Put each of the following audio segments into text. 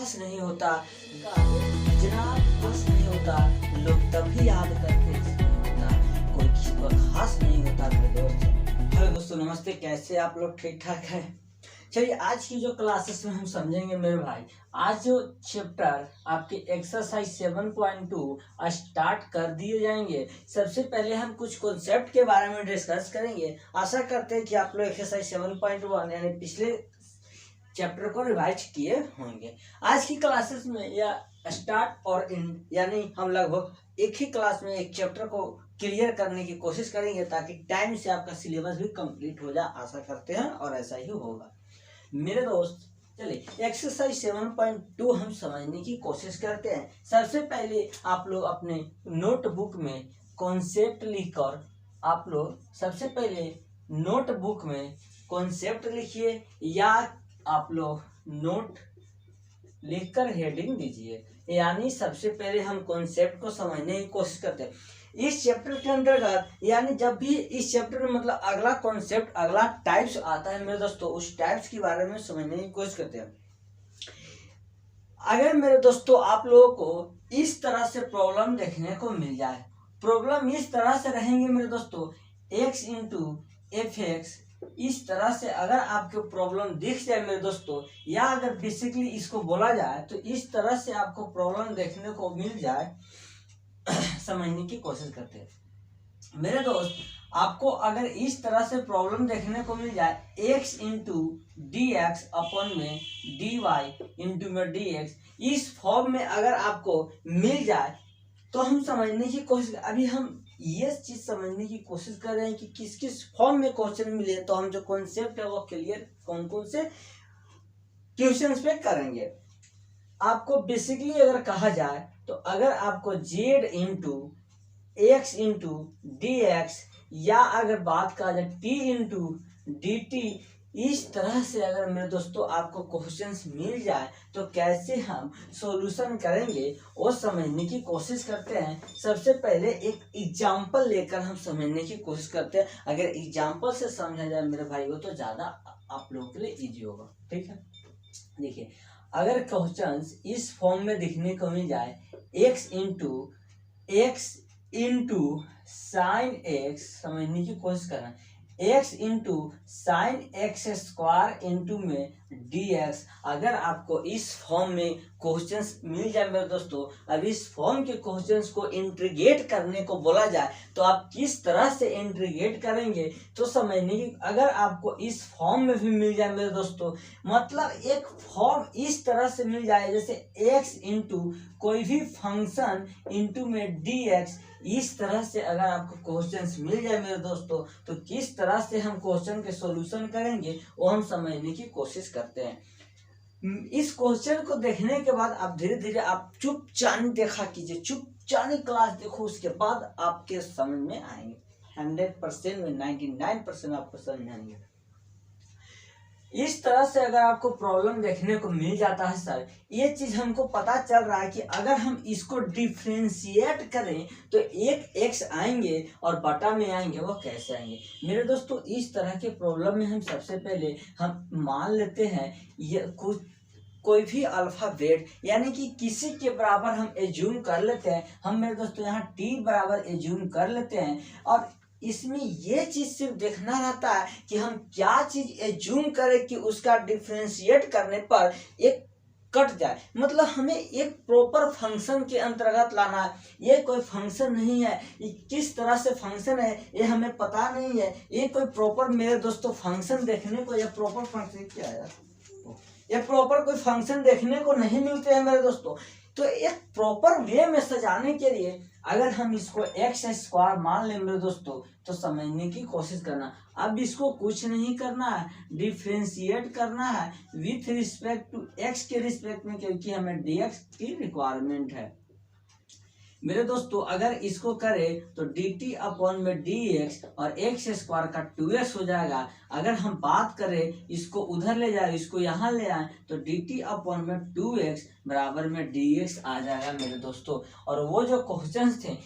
पास नहीं होता, जनाब पास नहीं होता, लोग तभी याद करते होता, कोई किसी पर खास नहीं होता मेरे दोस्त। हेलो दोस्तों, नमस्ते। कैसे आप लोग? ठीक ठाक है? चलिए, आज की जो क्लासेस में हम समझेंगे मेरे भाई, आज जो चैप्टर आपके एक्सरसाइज 7.2 स्टार्ट कर दिए जाएंगे। सबसे पहले हम कुछ कॉन्सेप्ट के बारे में डिस्कस करेंगे। आशा करते हैं कि आप लोग एक्सरसाइज 7.1 यानी पिछले चैप्टर को रिवाइज किए होंगे। आज की क्लासेस में या स्टार्ट और एंड यानी हम लगभग एक ही क्लास में एक चैप्टर को क्लियर करने की कोशिश करेंगे, ताकि टाइम से आपका सिलेबस भी कंप्लीट हो जाए। आशा करते हैं और ऐसा ही होगा मेरे दोस्त। चलिए, एक्सरसाइज 7.2 हम समझने की कोशिश करते हैं। सबसे पहले आप लोग अपने नोटबुक में कॉन्सेप्ट लिखकर लिखिए, या आप लोग नोट लिखकर हेडिंग दीजिए। यानी सबसे पहले हम कॉन्सेप्ट को समझने की कोशिश करते हैं इस चैप्टर के अंतर्गत। यानी जब भी इस चैप्टर में मतलब अगला कॉन्सेप्ट, अगला टाइप्स आता है मेरे दोस्तों, उस टाइप्स के बारे में समझने की कोशिश करते हैं। अगर मेरे दोस्तों आप लोगों को इस तरह से प्रॉब्लम देखने को मिल जाए, प्रॉब्लम इस तरह से रहेंगे मेरे दोस्तों, x इंटू एफ एक्स, इस तरह से अगर आपको प्रॉब्लम दिख जाए मेरे दोस्तों, या अगर बेसिकली इसको बोला जाए तो इस तरह से आपको प्रॉब्लम देखने को मिल जाए, समझने की कोशिश करते हैं मेरे दोस्त। आपको अगर इस तरह से प्रॉब्लम देखने को मिल जाए, x into d x upon में डी वाई इंटू में डी एक्स, इस फॉर्म में अगर आपको मिल जाए तो हम समझने की कोशिश, अभी हम ये चीज समझने की कोशिश कर रहे हैं कि किस किस फॉर्म में क्वेश्चन मिले, तो हम जो कॉन्सेप्ट है वो क्लियर कौन कौन से क्वेश्चंस पे करेंगे। आपको बेसिकली अगर कहा जाए तो अगर आपको z into x into d x, या अगर बात कहा जाए t इंटू डी टी, इस तरह से अगर मेरे दोस्तों आपको क्वेश्चंस मिल जाए तो कैसे हम सॉल्यूशन करेंगे वो समझने की कोशिश करते हैं। सबसे पहले एक एग्जांपल लेकर हम समझने की कोशिश करते हैं। अगर एग्जांपल से समझा जाए मेरे भाई वो तो ज़्यादा आप लोगों के लिए ईजी होगा। ठीक है, देखिए, अगर क्वेश्चंस इस फॉर्म में दिखने को मिल जाए, x इंटू साइन एक्स, समझने की कोशिश करना, x into sine x square into में dx, अगर आपको इस फॉर्म में क्वेश्चंस मिल जाए मेरे दोस्तों, अब इस फॉर्म के क्वेश्चंस को इंटीग्रेट करने को बोला जाए तो आप किस तरह से इंटीग्रेट करेंगे तो समझने की। अगर आपको इस फॉर्म में भी मिल जाए मेरे दोस्तों, मतलब एक फॉर्म इस तरह से मिल जाए जैसे x इंटू कोई भी फंक्शन इंटू में dx, इस तरह से अगर आपको क्वेश्चंस मिल जाए मेरे दोस्तों तो किस तरह से हम क्वेश्चन के सॉल्यूशन करेंगे वो हम समझने की कोशिश करते हैं। इस क्वेश्चन को देखने के बाद आप धीरे धीरे आप चुपचाप देखा कीजिए, चुपचाप क्लास देखो, उसके बाद आपके समझ में आएंगे। 100% में 99% आपको समझ में आएंगे। इस तरह से अगर आपको प्रॉब्लम देखने को मिल जाता है सर, ये चीज हमको पता चल रहा है कि अगर हम इसको डिफ्रेंशिएट करें तो एक x आएंगे और बटा में आएंगे, वो कैसे आएंगे मेरे दोस्तों। इस तरह के प्रॉब्लम में हम सबसे पहले हम मान लेते हैं ये कोई भी अल्फाबेट यानी कि किसी के बराबर हम एज्यूम कर लेते हैं। हम मेरे दोस्तों यहाँ t बराबर एज्यूम कर लेते हैं, और इसमें ये चीज सिर्फ देखना रहता है कि हम क्या चीज एज्यूम करें कि उसका डिफरेंशिएट करने पर एक कट जाए, मतलब हमें एक प्रॉपर फंक्शन के अंतर्गत लाना है। ये कोई फंक्शन नहीं है, ये किस तरह से फंक्शन है ये हमें पता नहीं है। ये कोई प्रॉपर मेरे दोस्तों फंक्शन देखने को, या प्रॉपर फंक्शन क्या है, ये प्रॉपर कोई फंक्शन देखने को नहीं मिलते हैं मेरे दोस्तों। तो एक प्रॉपर वे में सजाने के लिए अगर हम इसको एक्स स्क्वायर मान लें मेरे दोस्तों तो समझने की कोशिश करना। अब इसको कुछ नहीं करना है, डिफरेंशिएट करना है विथ रिस्पेक्ट टू एक्स के रिस्पेक्ट में, क्योंकि हमें डीएक्स की रिक्वायरमेंट है मेरे दोस्तों। अगर इसको करें तो dt अपॉन में dx और एक्स स्क्वायर का 2x हो जाएगा। अगर हम बात करें इसको उधर ले जाए, इसको यहाँ ले आए तो dt अपॉन में 2x बराबर में dx आ जाएगा मेरे दोस्तों। और वो जो क्वेश्चंस थे,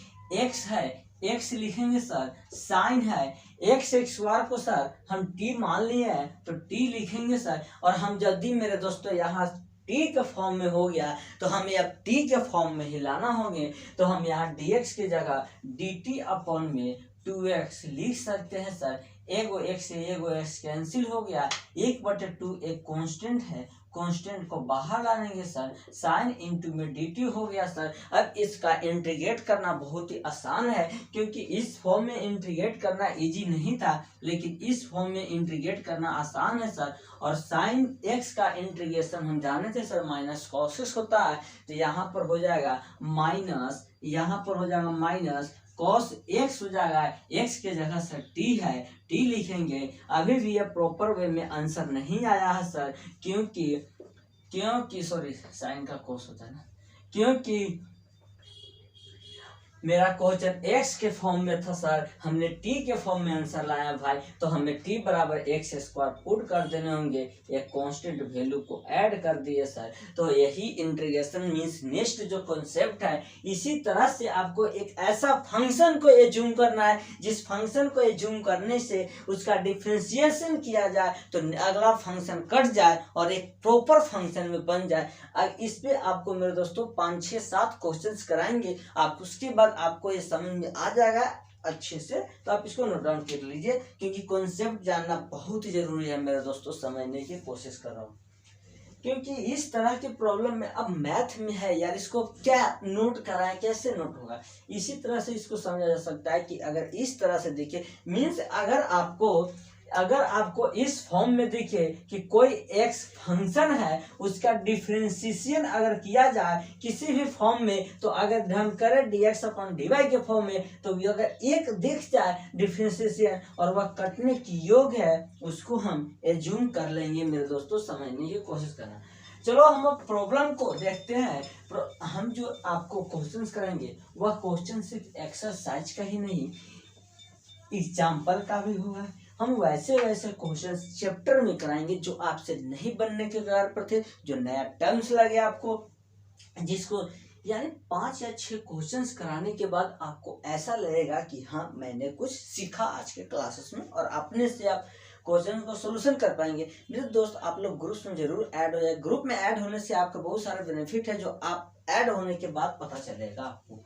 x है, x लिखेंगे सर, साइन है, एक्स स्क्वायर को सर हम t मान लिए हैं तो t लिखेंगे सर, और हम जल्दी मेरे दोस्तों यहाँ टी के फॉर्म में हो गया तो हमें अब टी के फॉर्म में ही लाना होंगे। तो हम यहाँ dx की जगह dt अपॉन में 2x लिख सकते हैं सर। एगो x से एगो x कैंसिल हो गया, 1/2 एक कांस्टेंट है, कांस्टेंट को बाहर लाएंगे सर, साइन इंटू में dt हो गया सर। अब इसका इंटीग्रेट करना बहुत ही आसान है, क्योंकि इस फॉर्म में इंटीग्रेट करना इजी नहीं था, लेकिन इस फॉर्म में इंटीग्रेट करना आसान है सर। और साइन x का इंटीग्रेशन हम जाने थे सर माइनस कॉस x होता है, तो यहाँ पर हो जाएगा माइनस, यहाँ पर हो जाएगा माइनस cos x हो जाएगा, x के जगह सर t है, t लिखेंगे। अभी भी ये प्रॉपर वे में आंसर नहीं आया है सर, क्योंकि सॉरी साइन का cos होता है ना, क्योंकि मेरा क्वेश्चन x के फॉर्म में था सर, हमने t के फॉर्म में आंसर लाया भाई, तो हमें t बराबर x स्क्वायर पुट कर देने होंगे, एक कांस्टेंट वैल्यू को ऐड कर दिए सर। तो यही इंटीग्रेशन मींस नेक्स्ट जो कॉन्सेप्ट है, इसी तरह से आपको एक ऐसा फंक्शन को एज्यूम करना है जिस फंक्शन को एज्यूम करने से उसका डिफरेंशिएशन किया जाए तो अगला फंक्शन कट जाए और एक प्रॉपर फंक्शन में बन जाए। अब इस पे आपको मेरे दोस्तों 5, 6, 7 क्वेश्चंस कराएंगे, आप उसके बाद आपको ये समझ में आ जाएगा अच्छे से। तो आप इसको नोट डाउन कर लीजिए, क्योंकि कॉन्सेप्ट जानना बहुत ही जरूरी है मेरे दोस्तों, समझने की कोशिश कर रहा हूँ। क्योंकि इस तरह के प्रॉब्लम में अब मैथ में है यार, इसको क्या नोट कराएं, कैसे नोट होगा, इसी तरह से इसको समझा जा सकता है कि अगर इस तरह से देखिए, मीन्स अगर आपको इस फॉर्म में देखिए कि कोई x फंक्शन है, उसका डिफरेंशिएशन अगर किया जाए किसी भी फॉर्म में, तो अगर हम करें dx अपॉन dy के फॉर्म में, तो अगर एक दिख जाए डिफरेंशिएशन और वह कटने की योग है, उसको हम एज्यूम कर लेंगे मेरे दोस्तों, समझने की कोशिश करना। चलो हम अब प्रॉब्लम को देखते हैं। हम जो आपको क्वेश्चंस करेंगे वह क्वेश्चन सिर्फ एक्सरसाइज का ही नहीं, एग्जाम्पल का भी होगा। हम वैसे क्वेश्चन चैप्टर में कराएंगे जो आपसे नहीं बनने के कगार पर थे, जो नया टर्म्स लगे आपको, जिसको यानी 5 या 6 क्वेश्चंस कराने के बाद आपको ऐसा लगेगा कि हाँ मैंने कुछ सीखा आज के क्लासेस में, और अपने से आप क्वेश्चन को सोल्यूशन कर पाएंगे। मेरे दोस्त आप लोग ग्रुप्स में जरूर ऐड हो जाए। ग्रुप में ऐड होने से आपका बहुत सारे बेनिफिट है, जो आप ऐड होने के बाद पता चलेगा आपको।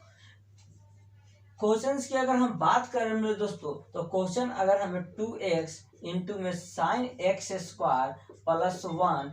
क्वेश्चंस की अगर हम बात करें मेरे दोस्तों, तो क्वेश्चन अगर हमें 2x इंटू में साइन x स्क्वायर प्लस 1,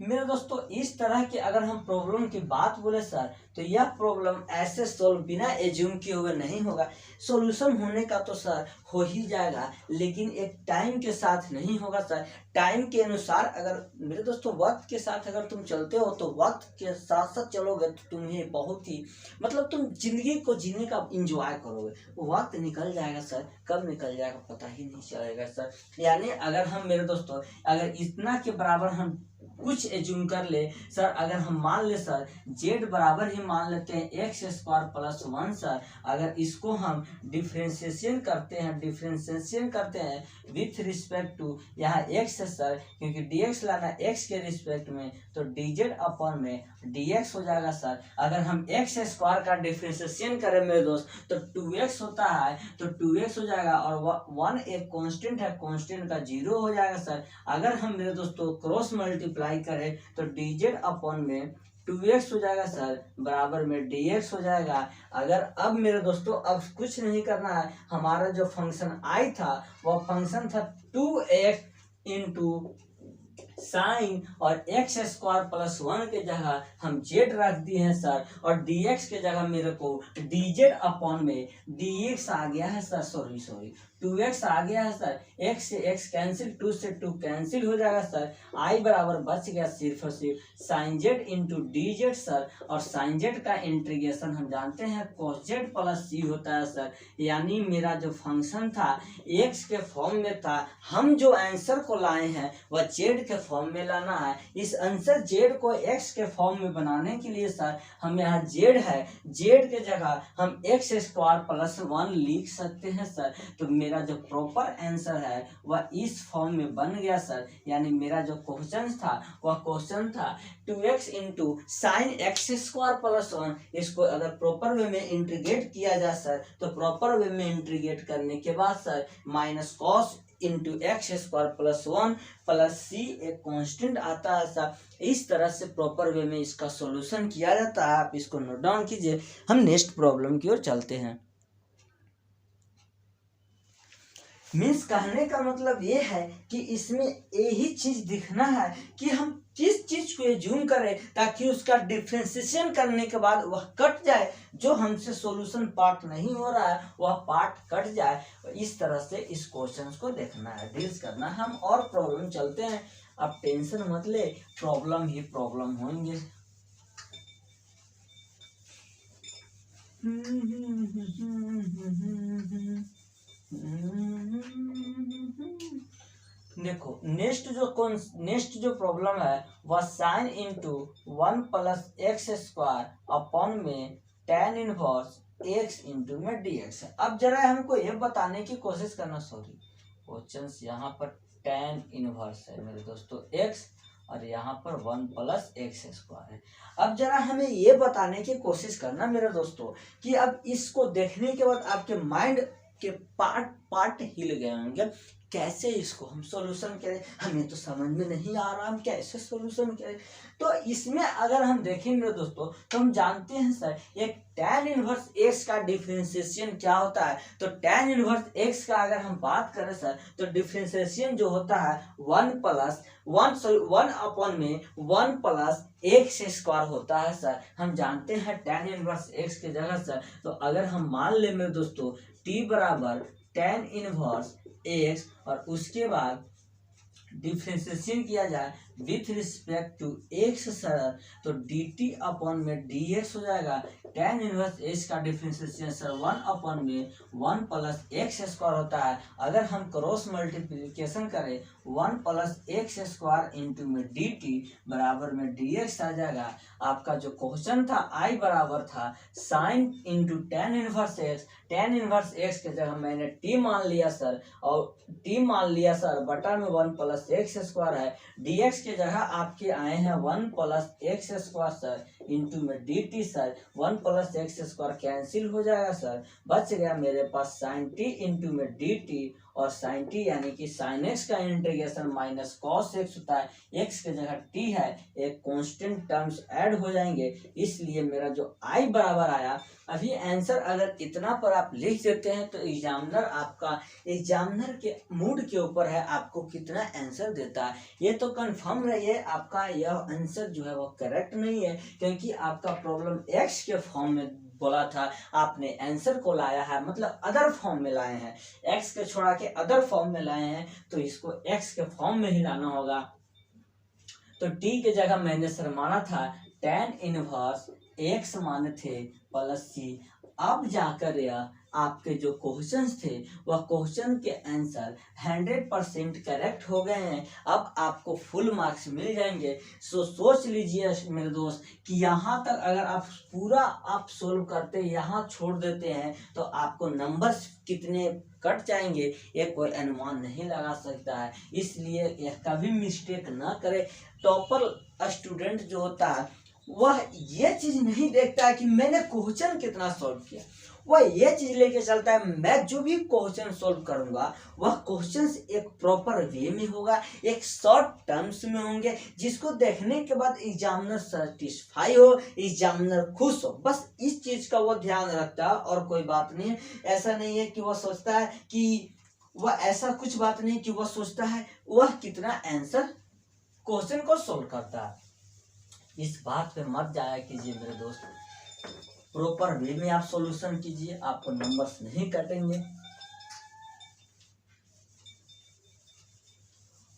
मेरे दोस्तों इस तरह की अगर हम प्रॉब्लम की बात बोले सर, तो यह प्रॉब्लम ऐसे सोल्व बिना एज्यूम किए हुए नहीं होगा। सॉल्यूशन होने का तो सर हो ही जाएगा, लेकिन एक टाइम के साथ नहीं होगा सर। टाइम के अनुसार अगर मेरे दोस्तों वक्त के साथ अगर तुम चलते हो, तो वक्त के साथ साथ चलोगे तो तुम्हें बहुत ही मतलब तुम जिंदगी को जीने का इंजॉय करोगे। वक्त निकल जाएगा सर, कब निकल जाएगा पता ही नहीं चलेगा सर। यानी अगर हम मेरे दोस्तों अगर इतना के बराबर हम कुछ एज्यूम कर ले सर, अगर हम मान ले सर z बराबर ही मान लेते हैं x स्क्वायर प्लस 1 सर, अगर इसको हम डिफरेंशिएशन करते हैं विथ रिस्पेक्ट टू यहाँ x है सर, क्योंकि dx लाना x के रिस्पेक्ट में, तो dz अपॉन में dx हो जाएगा सर। अगर हम x स्क्वायर का डिफरेंशिएशन करें मेरे दोस्त, तो 2x होता है, तो 2x हो जाएगा, और 1 एक कांस्टेंट है, कांस्टेंट का 0 हो जाएगा सर। अगर हम मेरे दोस्तों क्रॉस मल्टीप्लाई करें तो dz अपॉन में 2x हो जाएगा सर, बराबर में dx हो जाएगा। अगर अब मेरे दोस्तों अब कुछ नहीं करना है, हमारा जो फंक्शन i था वह फंक्शन था 2x इंटू साइन और x स्क्वायर प्लस 1 के जगह हम z रख दिए हैं सर, और dx के जगह मेरे को dz अपॉन में dx आ गया है सर, सॉरी 2x आ गया है सर। x से x कैंसिल, 2 से 2 कैंसिल हो जाएगा सर। i बराबर बच गया सिर्फ और सिर्फ sine z into dz sir, और साइन z का इंटीग्रेशन हम जानते हैं cos z प्लस c होता है सर। यानी मेरा जो फंक्शन था x के फॉर्म में था, हम जो आंसर को लाए हैं वह z के फॉर्म में लाना है। इस आंसर z को x के फॉर्म में बनाने के लिए सर हम यहाँ z है, z के जगह हम x स्क्वायर प्लस 1 लिख सकते हैं सर। तो मेरा जो प्रॉपर आंसर है वह इस फॉर्म में बन गया सर। यानी मेरा जो क्वेश्चन था वह क्वेश्चन था 2x into sine x square plus 1। इसको अगर प्रॉपर वे में इंटीग्रेट किया जाए सर, तो प्रॉपर वे में इंटीग्रेट करने के बाद sir minus cos into x square plus 1 plus c एक कांस्टेंट आता है सर। इस तरह से प्रॉपर वे में इसका सॉल्यूशन किया जाता है। आप इसको नोट डाउन कीजिए। हम नेक्स्ट प्रॉब्लम की ओर चलते हैं। मीन्स कहने का मतलब ये है कि इसमें यही चीज दिखना है कि हम किस चीज को एज्यूम करें ताकि उसका डिफ्रेंसिएशन करने के बाद वह कट जाए, जो हमसे सॉल्यूशन पार्ट नहीं हो रहा है वह पार्ट कट जाए। इस तरह से इस क्वेश्चन को देखना है, डील्स करना है। हम और प्रॉब्लम चलते हैं। अब टेंशन मत ले, प्रॉब्लम ही प्रॉब्लम होंगे। देखो नेक्स्ट जो प्रॉब्लम है वह sine into 1 plus x square upon में tan इनवर्स एक्स इंटू में dx है। अब जरा हमको ये बताने की कोशिश करना, सॉरी क्वेश्चन यहाँ पर tan इनवर्स है मेरे दोस्तों x और यहाँ पर 1 प्लस एक्स स्क्वायर है। अब जरा हमें ये बताने की कोशिश करना मेरे दोस्तों कि अब इसको देखने के बाद आपके माइंड के पार्ट हिल गए होंगे। कैसे इसको हम सॉल्यूशन करें, हमें तो समझ में नहीं आ रहा हम कैसे सॉल्यूशन करें। तो इसमें अगर हम देखेंगे दोस्तों तो हम जानते हैं सर एक tan इनवर्स x का डिफरेंशिएशन क्या होता है। तो tan इनवर्स x का अगर हम बात करें सर तो डिफरेंशिएशन जो होता है 1 अपॉन में 1 प्लस एक्स स्क्वायर होता है सर। हम जानते हैं tan इनवर्स x की जगह सर, तो अगर हम मान ले मेरे दोस्तों t बराबर tan इनवर्स x और उसके बाद डिफ्रेंशिएशन किया जाए with respect to x sir, तो dt अपॉन में dx हो जाएगा। tan इनवर्स x का डिफ्रेंशिएशन सर 1 अपॉन में 1 प्लस एक्स स्क्वायर होता है। अगर हम क्रॉस मल्टीप्लिकेशन करें 1 प्लस एक्स स्क्वायर इंटू में dt बराबर में dx आ जाएगा। आपका जो क्वेश्चन था I बराबर था sine into tan inverse x। tan inverse x के जगह मैंने t मान लिया सर, और t मान लिया सर बटा में 1 प्लस एक्स स्क्वायर है। dx के जगह आपके आए हैं 1 plus x square sir into में dt sir. 1 plus x square cancel हो जाएगा सर, बच गया मेरे पास साइन टी इंटू में dt और साइन टी यानी कि साइन एक्स का इंटीग्रेशन माइनस कॉस एक्स होता है। एक्स के जगह टी है, एक कांस्टेंट टर्म्स ऐड हो जाएंगे, इसलिए मेरा जो आई बराबर आया। अभी आंसर अगर इतना पर आप लिख देते हैं तो एग्जामिनर के मूड के ऊपर है आपको कितना आंसर देता है। ये तो कंफर्म रहिए आपका यह आंसर जो है वो करेक्ट नहीं है, क्योंकि आपका प्रॉब्लम एक्स के फॉर्म में बोला था, आपने आंसर को लाया है मतलब अदर फॉर्म में लाए हैं, एक्स के छोड़ा के अदर फॉर्म में लाए हैं, तो इसको एक्स के फॉर्म में ही लाना होगा। तो टी के जगह मैंने सर माना था tan इनवर्स एक्स माने थे प्लस सी। अब जाकर यह आपके जो क्वेश्चंस थे वह क्वेश्चन के आंसर 100% करेक्ट हो गए हैं। अब आपको फुल मार्क्स मिल जाएंगे। सोच लीजिए मेरे दोस्त कि यहाँ तक अगर आप पूरा आप सोल्व करते यहाँ छोड़ देते हैं तो आपको नंबर्स कितने कट जाएंगे ये कोई अनुमान नहीं लगा सकता है। इसलिए यह कभी मिस्टेक ना करे। टॉपर स्टूडेंट जो होता है वह ये चीज नहीं देखता है कि मैंने क्वेश्चन कितना सॉल्व किया, वह ये चीज लेके चलता है मैं जो भी क्वेश्चन सॉल्व करूंगा वह क्वेश्चंस एक प्रॉपर वे में होगा, एक शॉर्ट टर्म्स में होंगे, जिसको देखने के बाद एग्जामिनर सेटिस्फाई हो, एग्जामिनर खुश हो। बस इस चीज का वो ध्यान रखता है और कोई बात नहीं है। ऐसा नहीं है कि वह सोचता है कि वह सोचता है वह कितना आंसर क्वेश्चन को सॉल्व करता है। इस बात पे मत जाया कीजिए मेरे दोस्त, प्रॉपर वे में आप सॉल्यूशन कीजिए, आपको नंबर्स नहीं कटेंगे।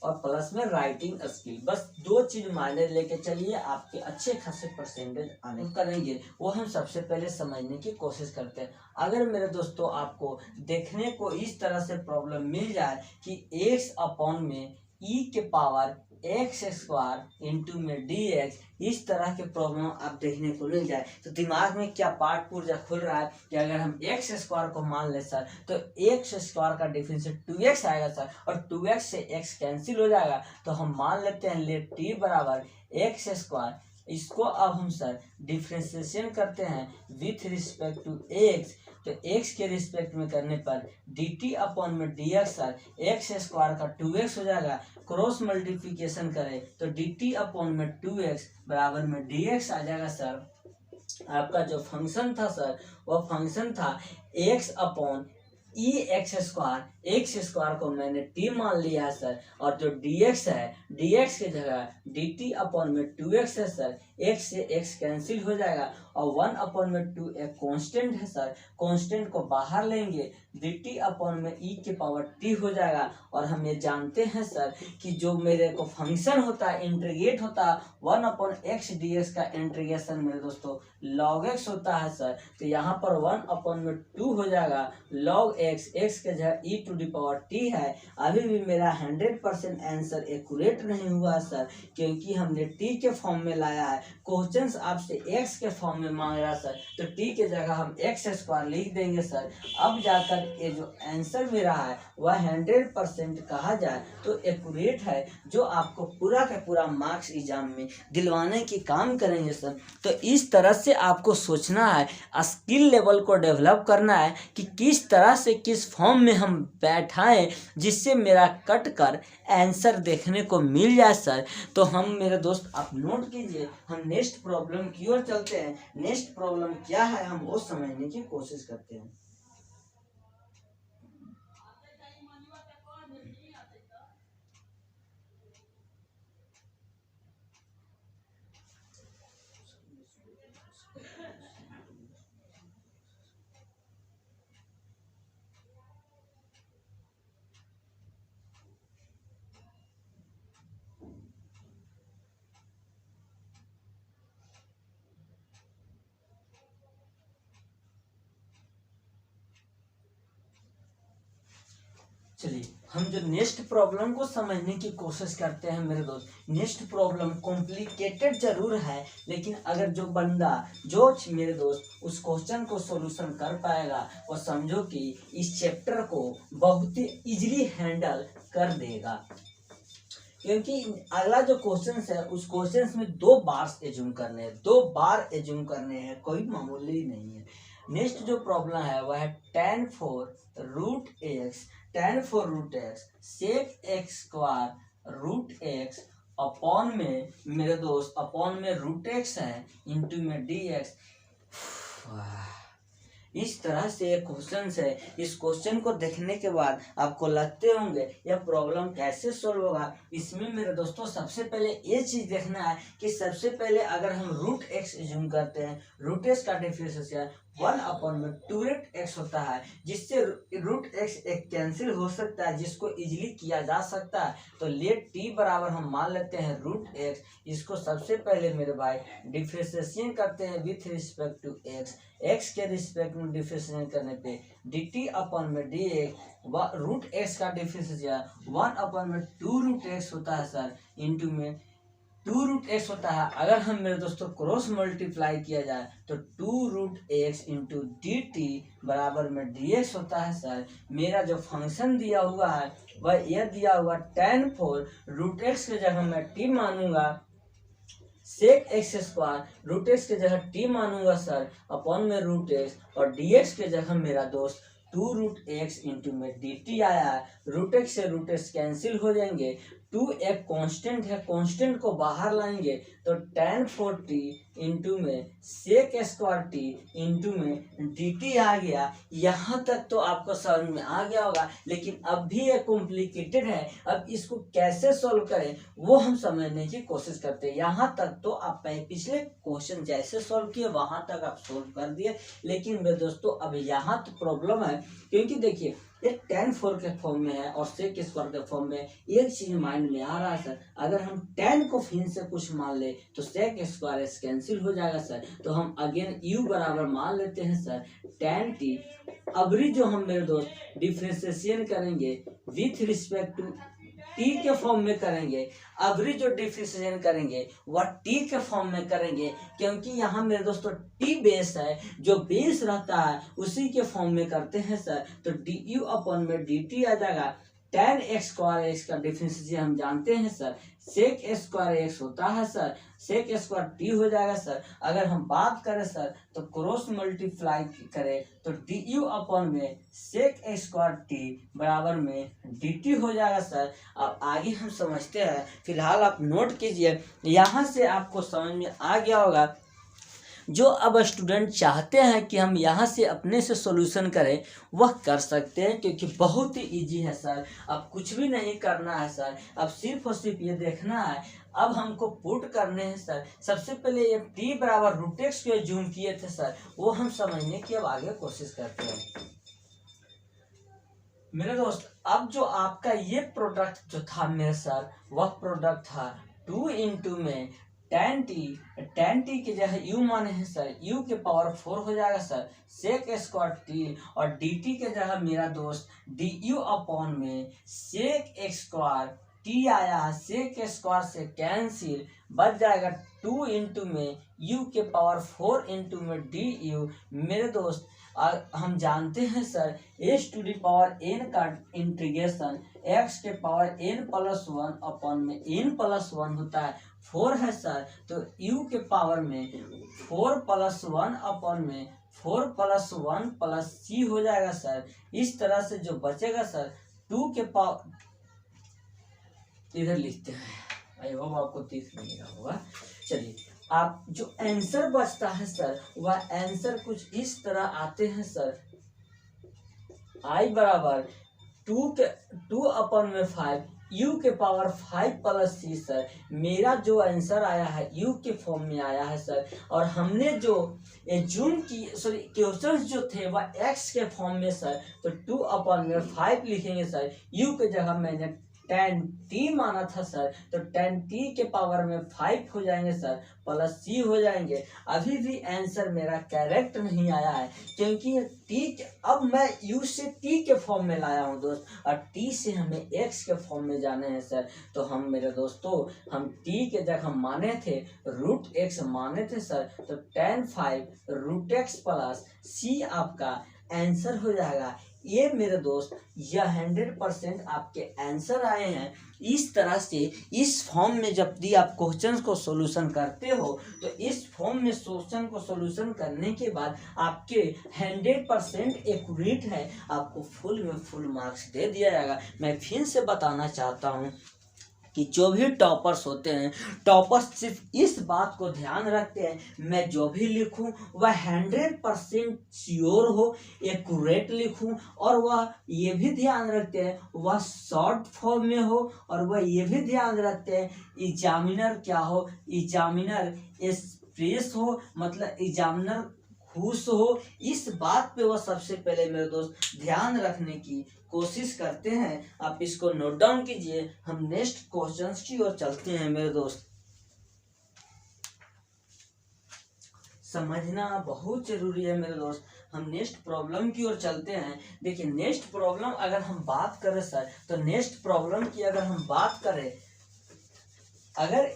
और प्लस में राइटिंग स्किल, बस 2 चीज मायने लेके चलिए, आपके अच्छे खासे परसेंटेज आने करेंगे। वो हम सबसे पहले समझने की कोशिश करते हैं। अगर मेरे दोस्तों आपको देखने को इस तरह से प्रॉब्लम मिल जाए कि x अपॉन में e के पावर एक्स स्क्वायर इंटू में dx, इस तरह के प्रॉब्लम आप देखने को मिल जाए तो दिमाग में क्या पार्ट पुर्जा खुल रहा है कि अगर हम एक्स स्क्वायर को मान ले सर तो एक्स स्क्वायर का डिफरेंशियल 2x आएगा सर, और 2x से x कैंसिल हो जाएगा। तो हम मान लेते हैं लेट t बराबर एक्स स्क्वायर इसको अब हम सर डिफ्रेंशिएशन करते हैं विथ रिस्पेक्ट टू एक्स। तो x के रिस्पेक्ट में करने पर dt अपॉन में dx सर एक्स स्क्वायर का 2x हो जाएगा। क्रॉस मल्टीप्लिकेशन करें तो dt अपॉन में 2x बराबर में dx आ जाएगा सर। आपका जो फंक्शन था सर वह फंक्शन था x अपॉन ई एक्स स्क्वायर को मैंने t मान लिया है सर, और जो dx है dx की जगह dt अपॉन में 2x है सर, x से x कैंसिल हो जाएगा और 1 अपॉन में 2 एक कांस्टेंट है सर, कांस्टेंट को बाहर लेंगे dt अपॉन में e के पावर t हो जाएगा। और हम ये जानते हैं सर कि जो मेरे को फंक्शन होता है इंटीग्रेट होता है 1 अपॉन x dx का इंटीग्रेशन मेरे दोस्तों log x होता है सर। तो यहाँ पर 1 अपॉन में 2 हो जाएगा log x, x के जगह e to the power t है। अभी भी मेरा 100% आंसर एक्यूरेट नहीं हुआ सर, क्योंकि हमने t के फॉर्म में लाया है। क्वेश्चंस आपसे x के फॉर्म में मांग रहा सर, तो t के जगह हम x स्क्वायर लिख देंगे सर। अब जाकर ये जो आंसर मेरा है वह 100% कहा जाए तो एक्यूरेट है, जो आपको पूरा का पूरा मार्क्स एग्जाम में दिलवाने की काम करेंगे सर। तो इस तरह से आपको सोचना है, स्किल लेवल को डेवलप करना है कि किस तरह से किस फॉर्म में हम बैठाएं जिससे मेरा कट कर आंसर देखने को मिल जाए सर। तो हम मेरे दोस्त आप नोट कीजिए, हम नेक्स्ट प्रॉब्लम की ओर चलते हैं। नेक्स्ट प्रॉब्लम क्या है हम वो समझने की कोशिश करते हैं। चलिए हम जो नेक्स्ट प्रॉब्लम को समझने की कोशिश करते हैं मेरे दोस्त। नेक्स्ट प्रॉब्लम कॉम्प्लिकेटेड जरूर है, लेकिन अगर जो बंदा जो मेरे दोस्त उस क्वेश्चन को सॉल्यूशन कर पाएगा वो समझो कि इस चैप्टर को बहुत ही इजीली हैंडल कर देगा। क्योंकि अगला जो क्वेश्चन है उस क्वेश्चन में 2 बार एज्यूम करने हैं, 2 बार एज्यूम करने हैं, कोई मामूली नहीं है। नेक्स्ट जो प्रॉब्लम है वह है tan four root x sec x square root x upon में मेरे दोस्त अपॉन में रूट एक्स है इंटू में डी एक्स। इस तरह से एक क्वेश्चन है। इस क्वेश्चन को देखने के बाद आपको लगते होंगे यह प्रॉब्लम कैसे सोल्व होगा। इसमें मेरे दोस्तों सबसे पहले ये चीज देखना है कि सबसे पहले अगर हम रूट एक्स एज्यूम करते हैं, रूट एक्स का डिफरेंशियल 1 अपॉन में 2 रूट एक्स होता है, जिससे रूट एक्स एक कैंसिल हो सकता है, जिसको इजीली किया जा सकता है। तो लेट टी बराबर हम मान लेते हैं रूट एक्स। इसको सबसे पहले मेरे भाई डिफरेंशिएशन करते हैं with respect to x. X के रिस्पेक्ट में डिफरेंशिएशन करने पे dt अपॉन में डी एक्स रूट एक्स का डिफरेंशिएशन 1 अपॉन में 2 रूट एक्स होता है सर, इंटू में 2 रूट एक्स होता है। अगर हम मेरे दोस्तों क्रॉस मल्टीप्लाई किया जाए तो 2 root x into d t बराबर में डी एक्स होता है सर। मेरा जो फंक्शन दिया हुआ है वह यह दिया हुआ tan फोर रूट एक्स की जगह मैं t मानूंगा sec x square root x की जगह t मानूंगा सर अपॉन में रूट एक्स, और डी एक्स की जगह मेरा दोस्त 2 रूट एक्स इंटू में डी टी आया है। रूट एक्स से रूट एक्स कैंसिल हो जाएंगे, 2 एक कांस्टेंट है, कांस्टेंट को बाहर लाएंगे तो tan 4t इंटू में सेक स्क्वायर टी इंटू में dt आ गया। यहाँ तक तो आपको समझ में आ गया होगा, लेकिन अब भी ये कॉम्प्लिकेटेड है। अब इसको कैसे सॉल्व करें वो हम समझने की कोशिश करते हैं। यहाँ तक तो आप पिछले क्वेश्चन जैसे सॉल्व किए वहां तक आप सॉल्व कर दिए, लेकिन मेरे दोस्तों अब यहाँ तो प्रॉब्लम है, क्योंकि देखिए एक tan 4 के फॉर्म में है और सेक स्क्वायर के फॉर्म में। एक चीज माइंड में आ रहा है सर, अगर हम tan को फिर से कुछ मान ले तो सेक स्क्वायर कैंसिल हो जाएगा सर। तो हम अगेन u बराबर मान लेते हैं सर tan t। अबरी जो हम मेरे दोस्त डिफरेंशिएशन करेंगे विथ रिस्पेक्ट टू t के फॉर्म में करेंगे। अबरी जो डिफरेंशिएशन करेंगे वह t के फॉर्म में करेंगे, क्योंकि यहाँ मेरे दोस्तों t बेस है, जो बेस रहता है उसी के फॉर्म में करते हैं सर। तो du अपॉन में dt आ जाएगा tan x स्क्वायर एक्स का डिफरेंशिएशन हम जानते हैं sir, sec x square x होता है सर, sec स्क्वायर t हो जाएगा सर। अगर हम बात करें सर तो क्रॉस मल्टीप्लाई करें तो du अपॉन में sec x स्क्वायर t बराबर में dt हो जाएगा सर। अब आगे हम समझते हैं, फिलहाल आप नोट कीजिए, यहाँ से आपको समझ में आ गया होगा। जो अब स्टूडेंट चाहते हैं कि हम यहाँ से अपने से सॉल्यूशन करें वह कर सकते हैं, क्योंकि बहुत ही इजी है सर। अब कुछ भी नहीं करना है सर, अब सिर्फ और सिर्फ ये देखना है। अब हमको पुट करने हैं सर। सबसे पहले ये t बराबर रूट एक्स को जूम किए थे सर, वो हम समझने की अब आगे कोशिश करते हैं मेरे दोस्त। अब जो आपका ये प्रोडक्ट जो था मेरे सर, वह प्रोडक्ट था 2 इंटू में tan t की जगह u माने हैं सर, u के पावर 4 हो जाएगा सर, sec स्क्वायर t, और dt के जगह मेरा दोस्त du अपॉन में sec x स्क्वायर t आया है, sec स्क्वायर से कैंसिल, बच जाएगा 2 इंटू में u के पावर 4 इंटू में du। मेरे दोस्त हम जानते हैं sir h to the power n का इंटीग्रेशन x के पावर n प्लस 1 अपॉन में n प्लस 1 होता है, 4 है सर, तो u के पावर में 4 प्लस 1 अपॉन में 4 प्लस 1 प्लस c हो जाएगा सर। इस तरह से जो बचेगा सर 2 के पावर, इधर लिखते हैं, आई होप आपको दिख नहीं रहा होगा। चलिए, आप जो आंसर बचता है सर, वह आंसर कुछ इस तरह आते हैं सर, i बराबर 2 अपॉन में 5 u के पावर 5 प्लस c सर। मेरा जो आंसर आया है u के फॉर्म में आया है सर, और हमने जो जूम की सॉरी क्वेश्चंस जो थे वह x के फॉर्म में सर, तो 2 अपॉन में 5 लिखेंगे सर। u के जगह मैंने tan t माना था सर, तो tan t के पावर में 5 हो जाएंगे सर, प्लस c हो जाएंगे। अभी भी आंसर मेरा करेक्ट नहीं आया है, क्योंकि t अब मैं u से t के फॉर्म में लाया हूं दोस्त, और t से हमें x के फॉर्म में जाने हैं सर। तो हम मेरे दोस्तों, हम t के जगह माने थे रूट x माने थे सर, तो tan 5 root x plus c आपका आंसर हो जाएगा। ये मेरे दोस्त यह 100% आपके आंसर आए हैं। इस तरह से इस फॉर्म में जब भी आप क्वेश्चन को सॉल्यूशन करते हो, तो इस फॉर्म में क्वेश्चन को सॉल्यूशन करने के बाद आपके 100% एक्यूरेट है, आपको फुल में फुल मार्क्स दे दिया जाएगा। मैं फिर से बताना चाहता हूँ कि जो भी टॉपर्स होते हैं, टॉपर्स सिर्फ इस बात को ध्यान रखते हैं, मैं जो भी लिखूं वह 100% श्योर हो, एक्यूरेट लिखूं, और वह ये भी ध्यान रखते हैं वह शॉर्ट फॉर्म में हो, और वह ये भी ध्यान रखते हैं एग्जामिनर क्या हो, एग्जामिनर एक्सप्रेस हो, मतलब एग्जामिनर खुश हो। इस बात पे वह सबसे पहले मेरे दोस्त ध्यान रखने की कोशिश करते हैं। आप इसको नोट डाउन कीजिए। हम नेक्स्ट क्वेश्चंस की ओर चलते हैं मेरे दोस्त। समझना बहुत जरूरी है मेरे दोस्त। हम नेक्स्ट प्रॉब्लम की ओर चलते हैं। देखिए, नेक्स्ट प्रॉब्लम अगर हम बात करें सर, तो नेक्स्ट प्रॉब्लम की अगर हम बात करें, अगर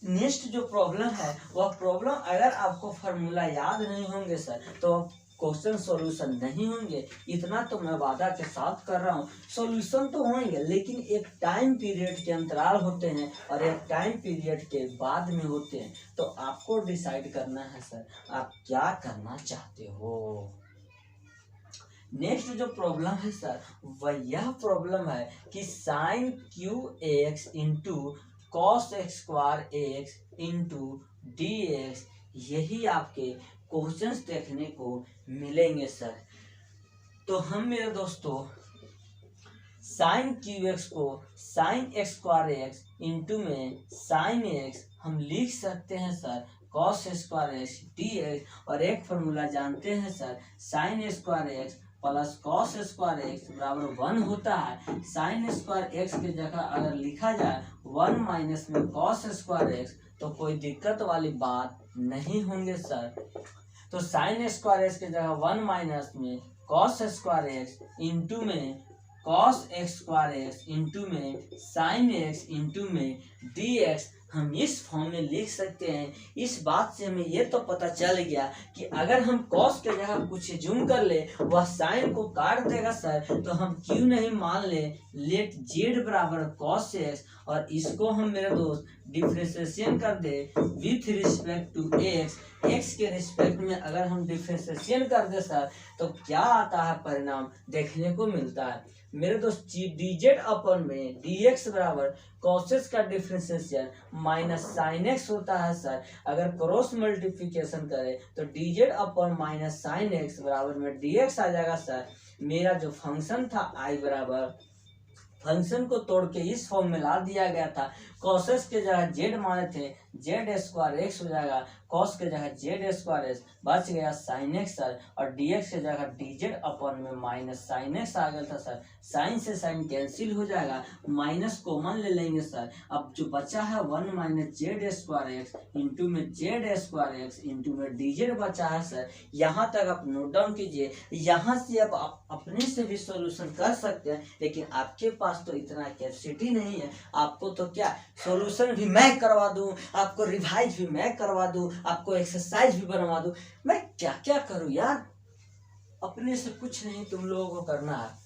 नेक्स्ट जो प्रॉब्लम है वह प्रॉब्लम अगर आपको फार्मूला याद नहीं होंगे सर, तो क्वेश्चन सॉल्यूशन नहीं होंगे। इतना तो मैं वादा के साथ कर रहा हूँ, सॉल्यूशन तो होंगे, लेकिन एक टाइम पीरियड के अंतराल होते हैं और एक टाइम पीरियड के बाद में होते हैं। तो आपको डिसाइड करना है सर, आप क्या करना चाहते हो। नेक्स्ट जो प्रॉब्लम है सर, वह यह प्रॉब्लम है कि sine cube x into cos x square x into d x, यही आपके क्वेश्चंस देखने को मिलेंगे सर। तो हम मेरे दोस्तों साइन क्यू एक्स को sine x square x into में साइन एक्स हम लिख सकते हैं sir cos square x D x, और एक फॉर्मूला जानते हैं sir, sine square x plus cos square x बराबर 1 होता है। साइन स्क्वायर एक्स की जगह अगर लिखा जाए 1 माइनस में कॉस स्क्वायर एक्स, तो कोई दिक्कत वाली बात नहीं होंगे सर। तो साइन स्क्वायर एक्स की जगह 1 माइनस में कॉस स्क्वायर एक्स इंटू में cos x square x into में साइन एक्स इंटू में डी एक्स हम इस फॉर्म में लिख सकते हैं। इस बात से हमें ये तो पता चल गया कि अगर हम कॉस के जगह कुछ जूम कर ले वह साइन को काट देगा सर, तो हम क्यों नहीं मान ले लेट जेड बराबर कॉस एक्स, और इसको हम मेरे दोस्त डिफ्रेंशिएशन कर दे with respect to x. X के रिस्पेक्ट में अगर हम डिफ्रेंशिएशन कर दे सर, तो क्या आता है परिणाम देखने को मिलता है मेरे दोस्त, डी जेड अपन में डी एक्स बराबर कॉसेस का डिफ्रेंशिएशन माइनस साइन एक्स होता है सर। अगर क्रॉस मल्टीप्लिकेशन करें तो डी जेड अपन माइनस साइन एक्स बराबर में डी एक्स आ जाएगा सर। मेरा जो फंक्शन था आई बराबर, फंक्शन को तोड़ के इस फॉर्म में ला दिया गया था। कॉसेस के जगह जेड माने थे, जेड स्क्वायर एक्स हो जाएगा, कॉस के जगह जेड स्क्वायर एक्स, बच गया साइन एक्स सर, और डीएक्स के जगह डीजेड अपन में माइनस साइन एक्स आ गया था सर। साइन से साइन कैंसिल हो जाएगा, माइनस कॉमन ले लेंगे सर। अब जो बचा है 1 minus Z square x into में जेड स्क्वायर एक्स इंटू में डीजेड बचा है सर। यहाँ तक आप नोट डाउन कीजिए। यहाँ से अब आप अपने से भी सॉल्यूशन कर सकते हैं, लेकिन आपके पास तो इतना कैपेसिटी नहीं है। आपको तो क्या सॉल्यूशन भी मैं करवा दूं, आपको रिवाइज भी मैं करवा दूं, आपको एक्सरसाइज भी बनवा दूं, मैं क्या क्या करूं यार। अपने से कुछ नहीं तुम लोगों को करना है।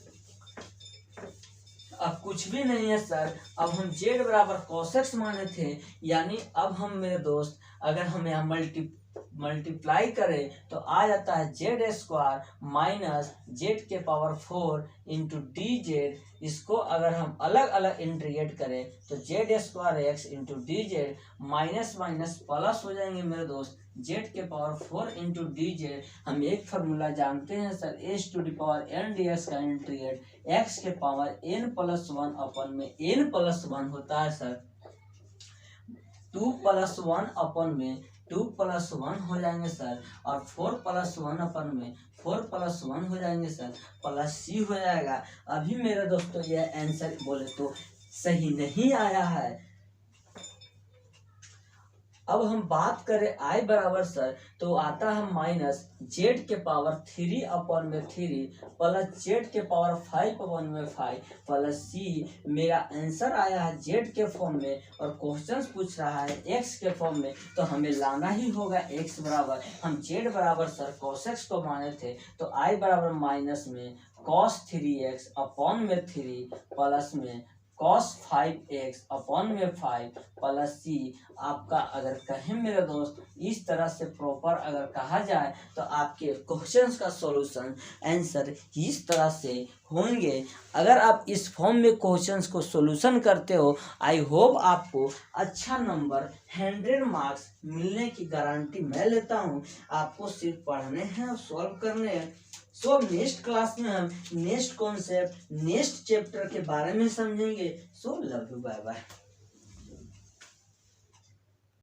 अब कुछ भी नहीं है सर। अब हम जेड बराबर कॉस एक्स माने थे, यानी अब हम मेरे दोस्त अगर हम यहाँ मल्टीप्लाई करें तो आ जाता है जेड स्क्वायर माइनस जेड के पावर 4 इंटू डी जेड। इसको अगर हम अलग अलग इंटीग्रेट करें तो Z square x into D Z minus minus plus हो जाएंगे मेरे दोस्त जेड के पावर 4 इंटू डी जेड। हम एक फार्मूला जानते हैं sir, h to the power n d x का इंटीग्रेट एक्स के पावर एन प्लस 1 अपन में एन प्लस 1 होता है सर। 2 प्लस 1 अपन में 2 प्लस 1 हो जाएंगे सर, और 4 प्लस 1 अपन में 4 प्लस 1 हो जाएंगे सर, प्लस सी हो जाएगा। अभी मेरे दोस्तों यह आंसर बोले तो सही नहीं आया है। अब हम बात करें आई बराबर सर, तो आता है माइनस जेड के पावर 3 अपन में 3 प्लस जेड के पावर 5 अपन में 5 प्लस सी। मेरा आंसर आया है जेड के फॉर्म में, और क्वेश्चन पूछ रहा है एक्स के फॉर्म में, तो हमें लाना ही होगा एक्स बराबर। हम जेड बराबर सर कॉस एक्स को माने थे, तो आई बराबर माइनस में कॉस 3x अपन में 3 प्लस में cos 5x अपन में 5 प्लस सी। आपका अगर कहें मेरे दोस्त इस तरह से प्रॉपर अगर कहा जाए तो आपके क्वेश्चंस का सॉल्यूशन आंसर इस तरह से होंगे। अगर आप इस फॉर्म में क्वेश्चंस को सॉल्यूशन करते हो, आई होप आपको अच्छा नंबर 100 मार्क्स मिलने की गारंटी मैं लेता हूं। आपको सिर्फ पढ़ने हैं और सॉल्व करने हैं। सो नेक्स्ट क्लास में हम नेक्स्ट कॉन्सेप्ट नेक्स्ट चैप्टर के बारे में समझेंगे। So love you, bye bye.